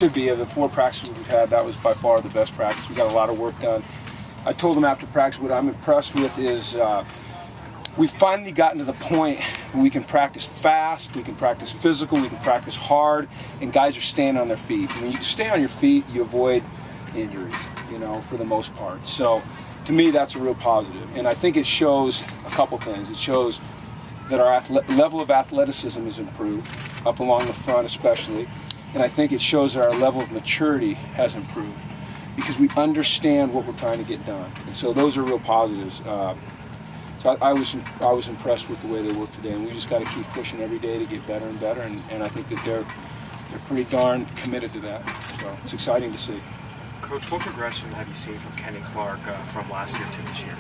Should be. Of the 4 practices we've had, that was by far the best practice. We got a lot of work done. I told him after practice, what I'm impressed with is we've finally gotten to the point where we can practice fast, we can practice physical, we can practice hard, and guys are staying on their feet. And when you stay on your feet, you avoid injuries, you know, for the most part. So to me, that's a real positive. And I think it shows a couple things. It shows that our level of athleticism is improved, up along the front especially. And I think it shows that our level of maturity has improved because we understand what we're trying to get done. And so those are real positives. So I was impressed with the way they worked today, and we just got to keep pushing every day to get better and better. And I think that they're pretty darn committed to that. So it's exciting to see. Coach, what progression have you seen from Kenny Clark from last year to this year?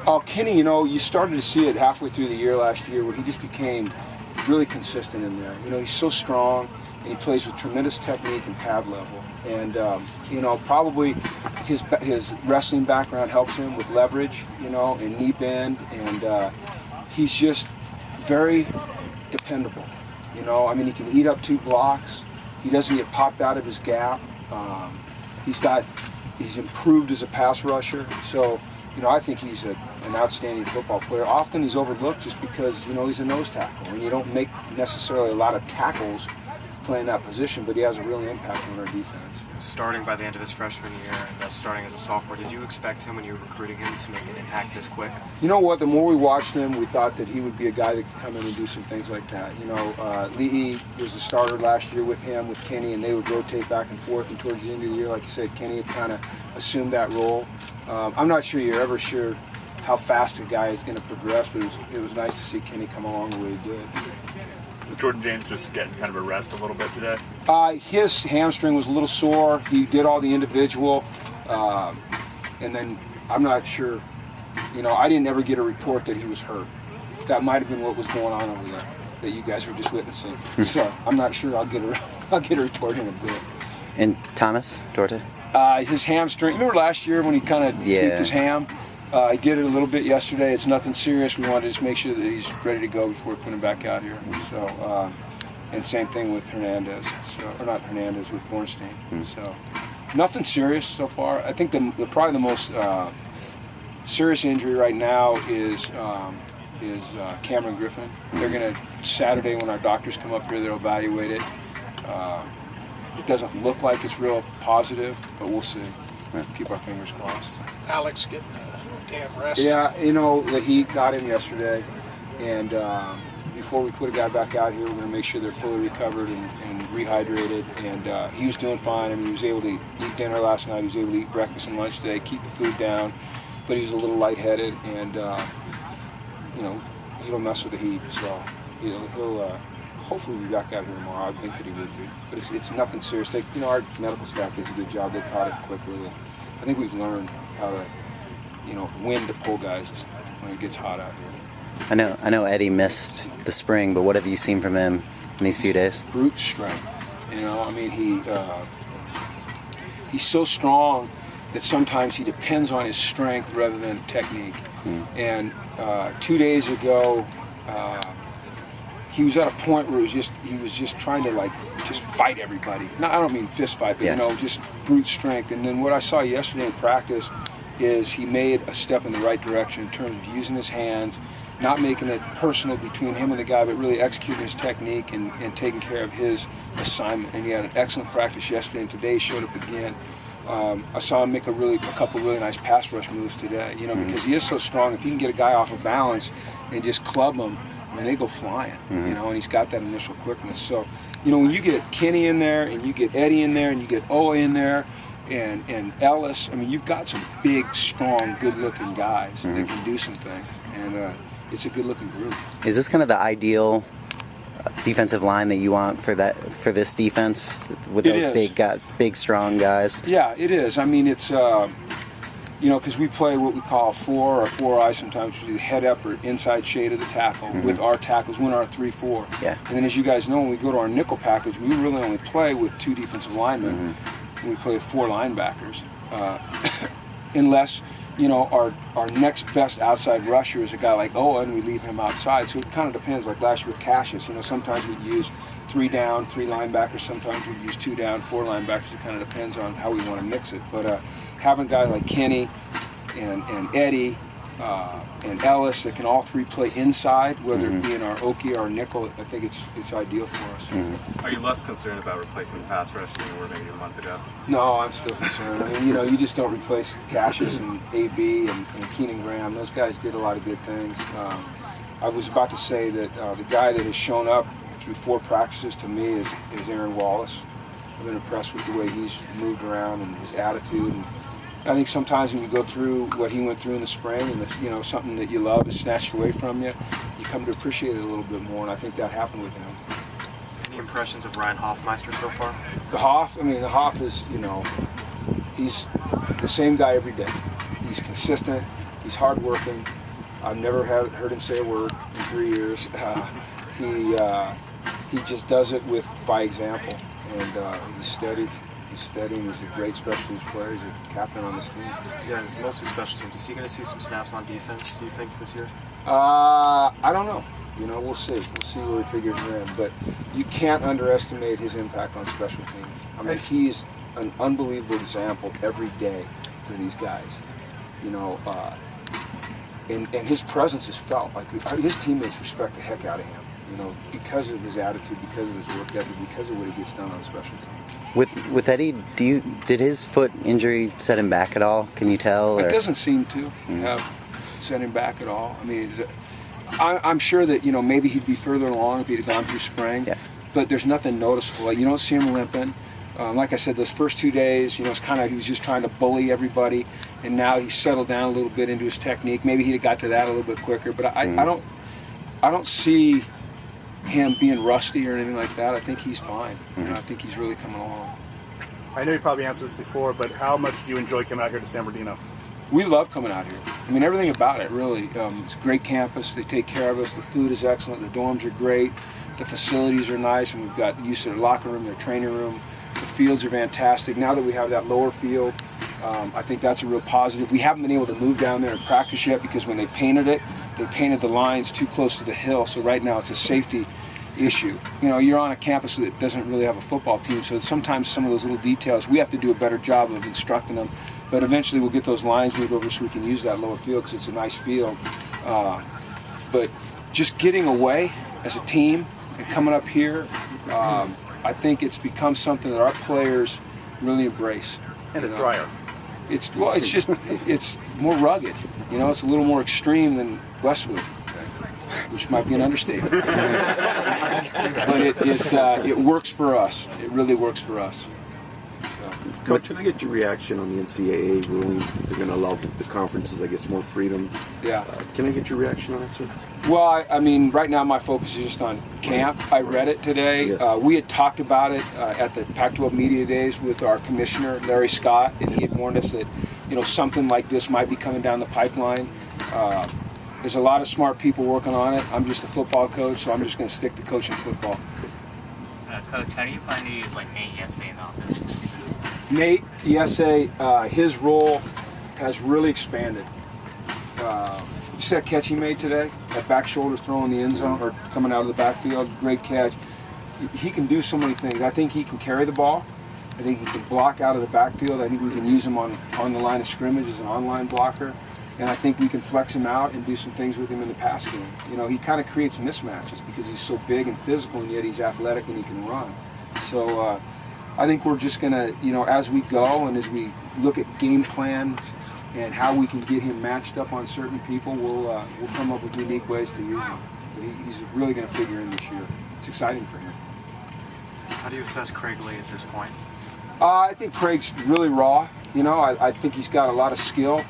Oh, Kenny, you know, you started to see it halfway through the year last year where he just became really consistent in there. You know, he's so strong. And he plays with tremendous technique and pad level. And, you know, probably his wrestling background helps him with leverage, you know, and knee bend. And he's just very dependable. You know, I mean, he can eat up 2 blocks. He doesn't get popped out of his gap. He's improved as a pass rusher. So, you know, I think he's an outstanding football player. Often he's overlooked just because, you know, he's a nose tackle. And you don't make necessarily a lot of tackles playing that position, but he has a real impact on our defense. Starting by the end of his freshman year and starting as a sophomore, did you expect him when you were recruiting him to make an impact this quick? You know what, the more we watched him, we thought that he would be a guy that could come in and do some things like that. You know, Lee was the starter last year with him, with Kenny, and they would rotate back and forth, and towards the end of the year, like you said, Kenny had kind of assumed that role. I'm not sure you're ever sure how fast a guy is going to progress, but it was nice to see Kenny come along the way he did. Was Jordan James just getting kind of a rest a little bit today? His hamstring was a little sore. He did all the individual, and then I'm not sure. You know, I didn't ever get a report that he was hurt. That might have been what was going on over there that you guys were just witnessing. So I'm not sure. I'll get a report in a bit. And Thomas Duarte? His hamstring. Remember last year when he kind of tweaked his ham? I did it a little bit yesterday. It's nothing serious. We wanted to just make sure that he's ready to go before we put him back out here. So, and same thing with Hernandez. So, or not Hernandez, with Bornstein. So, nothing serious so far. I think probably the most serious injury right now is Cameron Griffin. They're going to Saturday when our doctors come up here, they'll evaluate it. It doesn't look like it's real positive, but we'll see. Keep our fingers crossed. Alex getting a day of rest. Yeah, you know, the heat got him yesterday, and before we put a guy back out here, we're going to make sure they're fully recovered and rehydrated, and he was doing fine. I mean, he was able to eat dinner last night, he was able to eat breakfast and lunch today, keep the food down, but he was a little lightheaded, and, you know, he don't mess with the heat, so he'll hopefully be back out here tomorrow. I think that he would be, but it's nothing serious. You know, our medical staff does a good job. They caught it quickly, and I think we've learned how to, you know, when to pull guys when it gets hot out here. I know Eddie missed the spring, but what have you seen from him in these few days? Brute strength. You know, I mean, he's so strong that sometimes he depends on his strength rather than technique. And 2 days ago, he was at a point where he was just trying to just fight everybody. No, I don't mean fist fight, but you know, just brute strength. And then what I saw yesterday in practice is he made a step in the right direction in terms of using his hands, not making it personal between him and the guy, but really executing his technique and taking care of his assignment. And he had an excellent practice yesterday, and today he showed up again. I saw him make a couple really nice pass rush moves today, you know, because he is so strong. If he can get a guy off of balance and just club him, I mean, they go flying, you know, and he's got that initial quickness. So, you know, when you get Kenny in there, and you get Eddie in there, and you get Oa in there, and Ellis, I mean, you've got some big, strong, good-looking guys that can do some things, and it's a good-looking group. Is this kind of the ideal defensive line that you want for this defense with those big, strong guys? Yeah, it is. I mean, it's you know, because we play what we call a 4 or 4-eye sometimes, which is the head up or inside shade of the tackle with our tackles, when our 3-4. Yeah. And then, as you guys know, when we go to our nickel package, we really only play with 2 defensive linemen. We play with 4 linebackers, unless, you know, our next best outside rusher is a guy like Oa, and we leave him outside. So it kind of depends. Like last year with Cassius, you know, sometimes we'd use 3 down, 3 linebackers. Sometimes we use 2 down, 4 linebackers. It kind of depends on how we want to mix it. But having guys like Kenny and Eddie and Ellis that can all 3 play inside, whether it be in our Okie or our nickel, I think it's ideal for us. Are you less concerned about replacing the pass rush than you were maybe a month ago? No, I'm still concerned. I mean, you just don't replace Cassius and AB and Keenan Graham. Those guys did a lot of good things. I was about to say that the guy that has shown up through 4 practices to me is Aaron Wallace. I've been impressed with the way he's moved around and his attitude. And I think sometimes when you go through what he went through in the spring, and it's, something that you love is snatched away from you, you come to appreciate it a little bit more. And I think that happened with him. Any impressions of Ryan Hoffmeister so far? The Hoff is, he's the same guy every day. He's consistent. He's hardworking. I've never heard him say a word in 3 years. He just does it by example, and he's steady. He's steady, and he's a great special teams player. He's a captain on this team. Yeah, it's mostly special teams. Is he going to see some snaps on defense, do you think, this year? I don't know. We'll see. We'll see where he figures in. But you can't underestimate his impact on special teams. I mean, he's an unbelievable example every day for these guys. And his presence is felt. Like his teammates respect the heck out of him. Because of his attitude, because of his work ethic, because of what he gets done on special teams. With Eddie, did his foot injury set him back at all? Can you tell? It doesn't seem to have set him back at all. I mean, I'm sure that maybe he'd be further along if he'd gone through spring. Yeah. But there's nothing noticeable. Like, you don't see him limping. Like I said, those first 2 days, it's kind of he was just trying to bully everybody, and now he's settled down a little bit into his technique. Maybe he'd have got to that a little bit quicker. But I don't see him being rusty or anything like that. I think he's fine. I think he's really coming along. I know you probably answered this before, but how much do you enjoy coming out here to San Bernardino? We love coming out here. I mean, everything about it, really. It's a great campus. They take care of us. The food is excellent. The dorms are great. The facilities are nice, and we've got use of their locker room, their training room. The fields are fantastic. Now that we have that lower field, I think that's a real positive. We haven't been able to move down there and practice yet because when they painted it, they painted the lines too close to the hill, so right now it's a safety issue. You're on a campus that doesn't really have a football team, so sometimes some of those little details, we have to do a better job of instructing them, but eventually we'll get those lines moved over so we can use that lower field because it's a nice field. But just getting away as a team and coming up here, I think it's become something that our players really embrace. And it's drier. It's more rugged. It's a little more extreme than Westwood, which might be an understatement. But it works for us. It really works for us. Coach, can I get your reaction on the NCAA ruling? They're going to allow the conferences, I guess, more freedom. Yeah. Can I get your reaction on that, sir? Well, I mean, right now my focus is just on camp. I read it today. Yes. We had talked about it at the Pac-12 Media Days with our commissioner, Larry Scott, and he had warned us that, something like this might be coming down the pipeline. There's a lot of smart people working on it. I'm just a football coach, so I'm just going to stick to coaching football. Coach, how do you plan to use Nate Yesse in the offense this season? Nate Yesse, his role has really expanded. You see that catch he made today? That back shoulder throw in the end zone or coming out of the backfield, great catch. He can do so many things. I think he can carry the ball. I think he can block out of the backfield. I think we can use him on the line of scrimmage as an online blocker. And I think we can flex him out and do some things with him in the pass game. He kind of creates mismatches because he's so big and physical, and yet he's athletic and he can run. So I think we're just going to, as we go and as we look at game plans and how we can get him matched up on certain people, we'll come up with unique ways to use him. But he's really going to figure in this year. It's exciting for him. How do you assess Craig Lee at this point? I think Craig's really raw. I think he's got a lot of skill.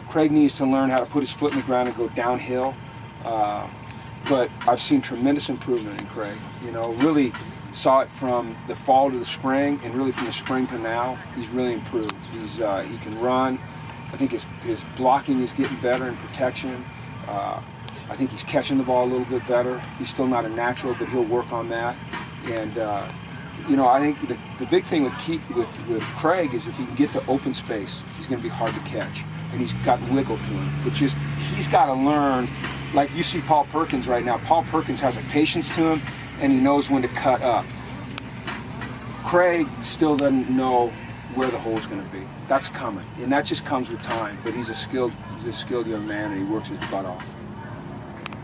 Craig needs to learn how to put his foot in the ground and go downhill. But I've seen tremendous improvement in Craig. Really saw it from the fall to the spring, and really from the spring to now, he's really improved. He can run. I think his blocking is getting better in protection. I think he's catching the ball a little bit better. He's still not a natural, but he'll work on that. And I think the big thing with Craig is if he can get to open space, he's going to be hard to catch. And he's got wiggle to him. It's just he's got to learn. Like you see Paul Perkins right now. Paul Perkins has a patience to him, and he knows when to cut up. Craig still doesn't know where the hole's going to be. That's coming, and that just comes with time. But he's a skilled young man, and he works his butt off.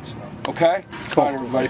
So, okay, Cool. all right, everybody.